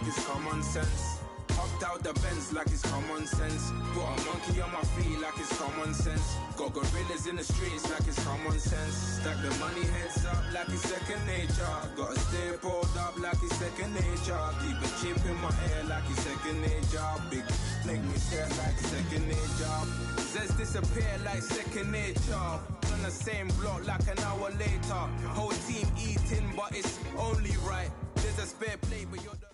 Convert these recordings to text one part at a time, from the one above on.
it's common sense. Hopped out the Benz like it's common sense. Put a monkey on my feet like it's common sense. Got gorillas in the streets like it's common sense. Stack the money heads up like it's second nature. Gotta stay pulled up like it's second nature. Keep a chip in my hair like it's second nature. Big make me stare like second nature. Says disappear like second nature. On the same block like an hour later. Whole team eating but it's only right. There's a spare plate but you're the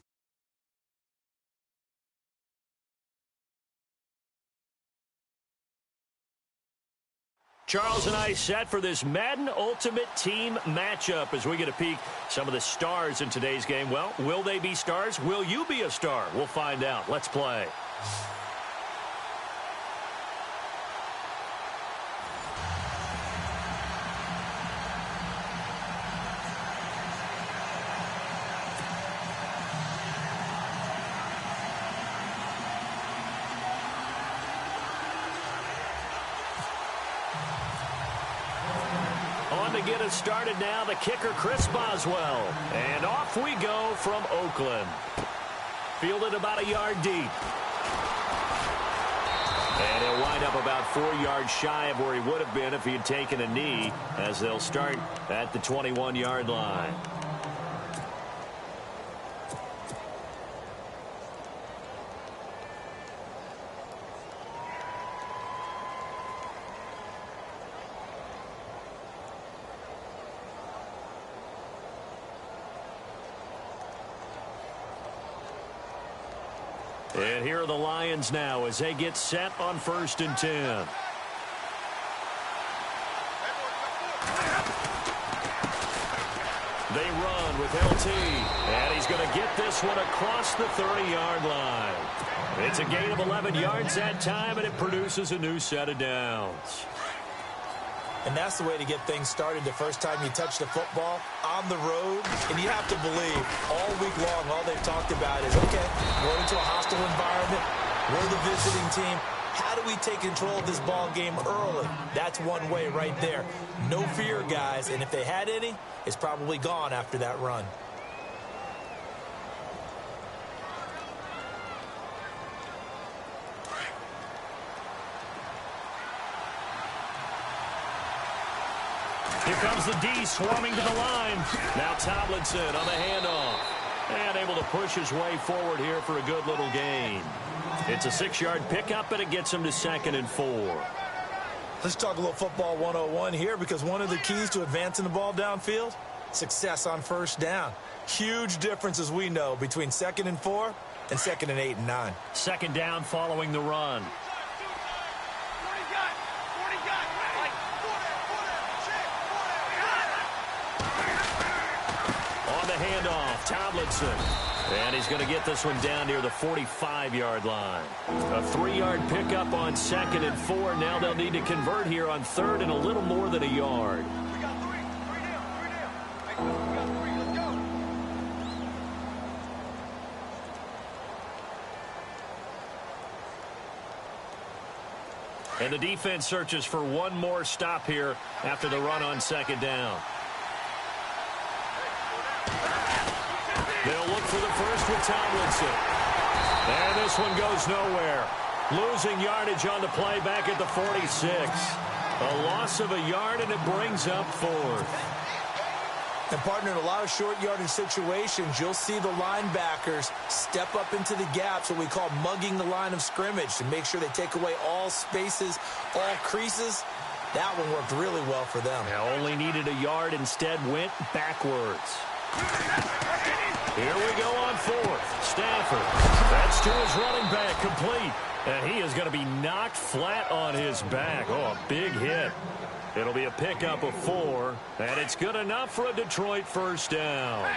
Charles and I set for this Madden Ultimate Team matchup as we get a peek some of the stars in today's game. Well, will they be stars? Will you be a star? We'll find out. Let's play. To get us started now, the kicker, Chris Boswell. And off we go from Oakland. Fielded about a yard deep. And he'll wind up about 4 yards shy of where he would have been if he had taken a knee, as they'll start at the 21-yard line. And here are the Lions now as they get set on 1st and 10. They run with LT, and he's going to get this one across the 30-yard line. It's a gain of 11 yards that time, and it produces a new set of downs. And that's the way to get things started the first time you touch the football on the road. And you have to believe all week long, all they've talked about is, okay, going into a hostile environment, we're the visiting team. How do we take control of this ball game early? That's one way right there. No fear, guys. And if they had any, it's probably gone after that run. Here comes the D swarming to the line. Now Tomlinson on the handoff. And able to push his way forward here for a good little gain. It's a 6-yard pickup, and it gets him to 2nd and 4. Let's talk a little football 101 here, because one of the keys to advancing the ball downfield, success on 1st down. Huge difference, as we know, between 2nd and 4 and 2nd and 8 and 9. 2nd down following the run. Handoff, Tomlinson. And he's going to get this one down near the 45-yard line. A 3-yard pickup on 2nd and 4. Now they'll need to convert here on 3rd and a little more than a yard. We got 3. 3 down. We got 3. Let's go. And the defense searches for one more stop here after the run on 2nd down. They'll look for the first with Tomlinson. And this one goes nowhere. Losing yardage on the play back at the 46. A loss of a yard, and it brings up 4th. And, partner, in a lot of short yardage situations, you'll see the linebackers step up into the gaps, what we call mugging the line of scrimmage, to make sure they take away all spaces, all creases. That one worked really well for them. Now only needed a yard, instead went backwards. Here we go on 4th. Stafford. That's to his running back, complete. And he is going to be knocked flat on his back. Oh, a big hit. It'll be a pickup of 4, and it's good enough for a Detroit 1st down.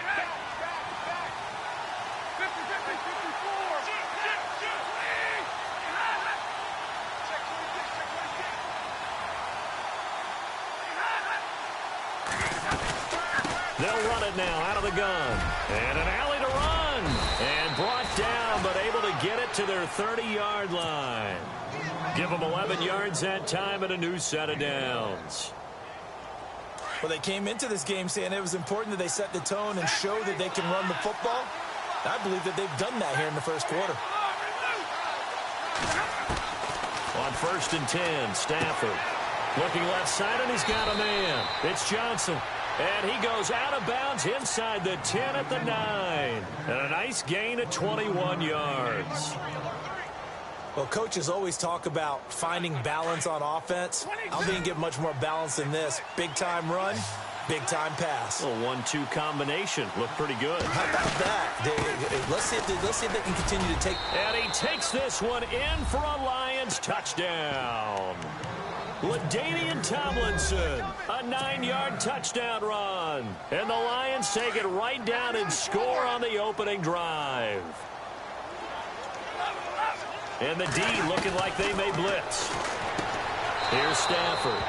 They'll run it now out of the gun. And an alley to run. And brought down, but able to get it to their 30-yard line. Give them 11 yards that time and a new set of downs. Well, they came into this game saying it was important that they set the tone and show that they can run the football. I believe that they've done that here in the first quarter. On 1st and 10, Stafford. Looking left side, and he's got a man. It's Johnson. And he goes out of bounds inside the 10 at the 9. And a nice gain of 21 yards. Well, coaches always talk about finding balance on offense. I don't think you can get much more balance than this. Big-time run, big-time pass. A 1-2 combination. Looked pretty good. How about that? Let's see if they can continue to take. And he takes this one in for a Lions touchdown. LaDainian Tomlinson, a 9-yard touchdown run. And the Lions take it right down and score on the opening drive. And the D looking like they may blitz. Here's Stafford.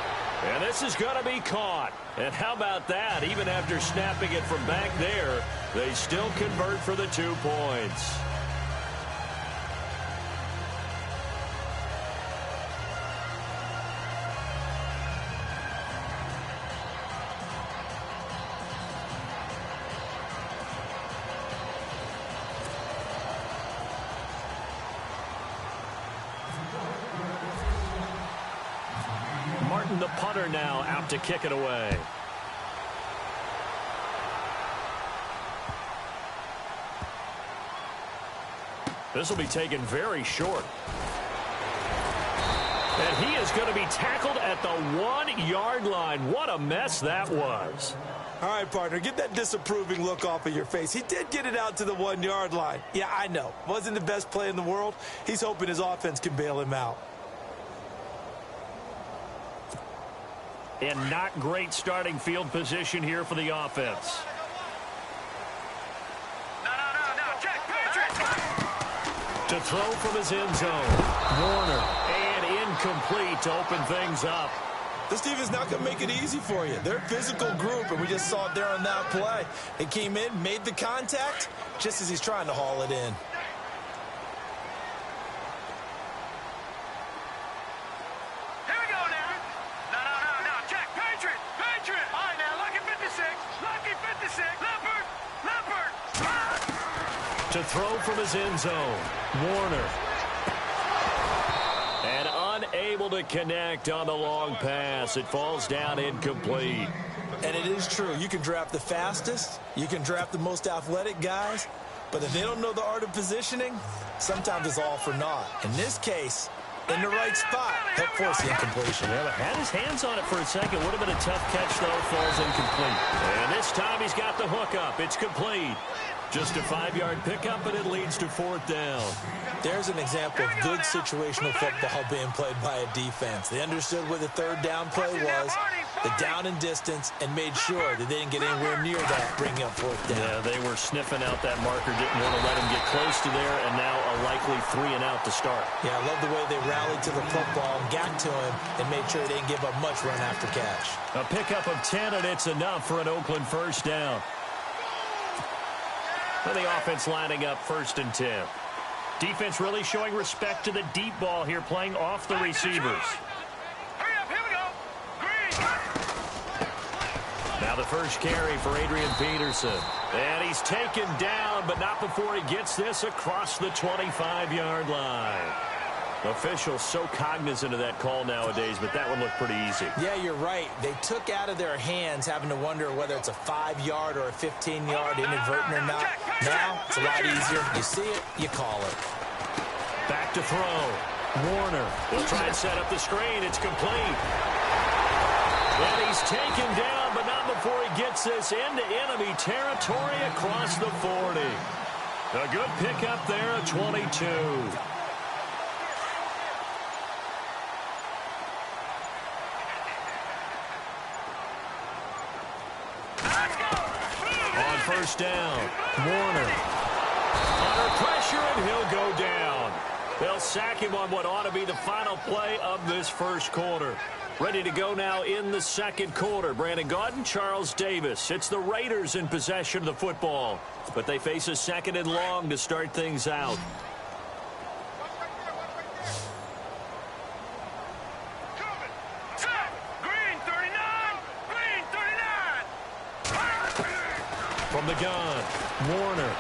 And this is going to be caught. And how about that? Even after snapping it from back there, they still convert for the 2 points. Martin, the punter, now out to kick it away. This will be taken very short. And he is going to be tackled at the 1-yard line. What a mess that was. All right, partner, get that disapproving look off of your face. He did get it out to the 1-yard line. Yeah, I know. Wasn't the best play in the world. He's hoping his offense can bail him out. And not great starting field position here for the offense. No, check, Patrick! To throw from his end zone. Warner, and incomplete to open things up. This defense not going to make it easy for you. They're a physical group, and we just saw it there on that play. They came in, made the contact, just as he's trying to haul it in. To throw from his end zone. Warner. And unable to connect on the long pass. It falls down incomplete. And it is true. You can draft the fastest. You can draft the most athletic guys. But if they don't know the art of positioning, sometimes it's all for naught. In this case, in the right spot, help force the incompletion. Well, had his hands on it for a second. Would have been a tough catch, though. Falls incomplete. And this time he's got the hook up. It's complete. Just a 5-yard pickup, and it leads to 4th down. There's an example of good situational football being played by a defense. They understood where the 3rd down play was, the down and distance, and made sure that they didn't get anywhere near that, bringing up 4th down. Yeah, they were sniffing out that marker, didn't want to let him get close to there, and now a likely 3-and-out to start. Yeah, I love the way they rallied to the football and got to him and made sure they didn't give up much run after catch. A pickup of 10, and it's enough for an Oakland 1st down. And the offense lining up 1st and 10. Defense really showing respect to the deep ball here, playing off the receivers. Hurry up, here we go. Green. Now the first carry for Adrian Peterson. And he's taken down, but not before he gets this across the 25-yard line. Officials so cognizant of that call nowadays, but that one looked pretty easy. Yeah, you're right. They took out of their hands having to wonder whether it's a 5-yard or a 15-yard inadvertent or not. Now, it's a lot easier. You see it, you call it. Back to throw. Warner will try and set up the screen. It's complete. And he's taken down, but not before he gets this into enemy territory across the 40. A good pickup there at 22. First down. Warner. Under pressure, and he'll go down. They'll sack him on what ought to be the final play of this first quarter. Ready to go now in the second quarter. Brandon Gaudin, Charles Davis. It's the Raiders in possession of the football, but they face a 2nd and long to start things out. From the gun, Warner.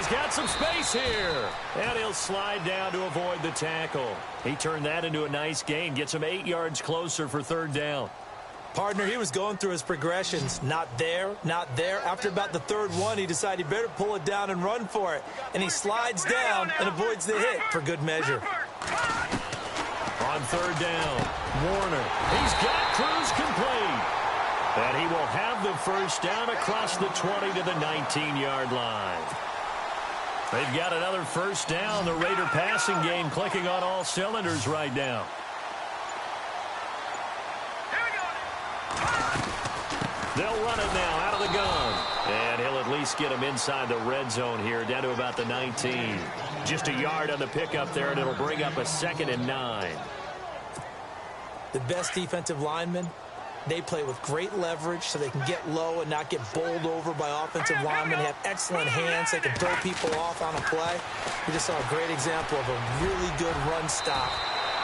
He's got some space here. And he'll slide down to avoid the tackle. He turned that into a nice gain. Gets him 8 yards closer for third down. Partner, he was going through his progressions. Not there, not there. After about the third one, he decided he better pull it down and run for it. And he slides down and avoids the hit for good measure. On third down, Warner. He's got Cruz complete. And he will have the first down across the 20 to the 19-yard line. They've got another first down. The Raider passing game clicking on all cylinders right now. They'll run it now out of the gun. And he'll at least get him inside the red zone here, down to about the 19. Just a yard on the pickup there, and it'll bring up a 2nd and 9. The best defensive linemen, they play with great leverage so they can get low and not get bowled over by offensive linemen. They have excellent hands. They can throw people off on a play. We just saw a great example of a really good run stop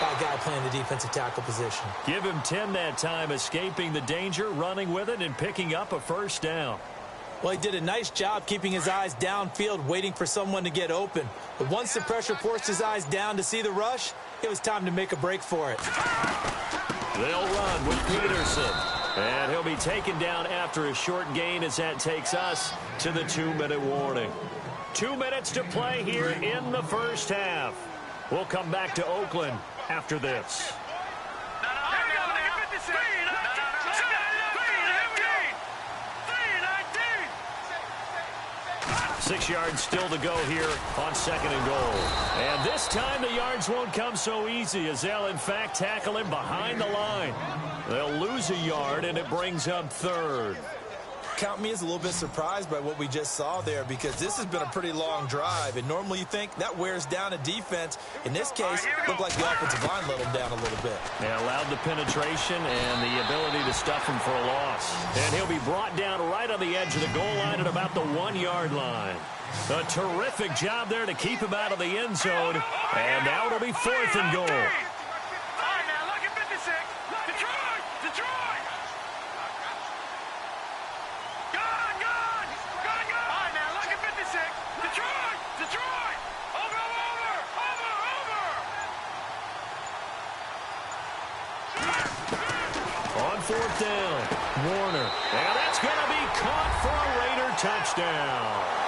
by a guy playing the defensive tackle position. Give him 10 that time, escaping the danger, running with it, and picking up a first down. Well, he did a nice job keeping his eyes downfield, waiting for someone to get open. But once the pressure forced his eyes down to see the rush, it was time to make a break for it. They'll run with Peterson. And he'll be taken down after a short gain as that takes us to the 2-minute warning. 2 minutes to play here in the first half. We'll come back to Oakland after this. 6 yards still to go here on 2nd and goal. And this time the yards won't come so easy as they'll, in fact, tackle him behind the line. They'll lose a yard, and it brings up 3rd. Count me as a little bit surprised by what we just saw there, because this has been a pretty long drive, and normally you think that wears down a defense. In this case, looked like the offensive line let them down a little bit. They allowed the penetration and the ability to stuff him for a loss. And he'll be brought down right on the edge of the goal line at about the 1-yard line. A terrific job there to keep him out of the end zone. And now it'll be 4th and goal. On 4th down, Warner. And that's going to be caught for a Raider touchdown.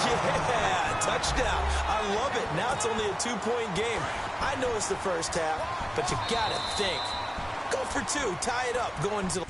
Yeah, touchdown. I love it. Now it's only a 2-point game. I know it's the first half, but you got to think. Go for 2, tie it up going into the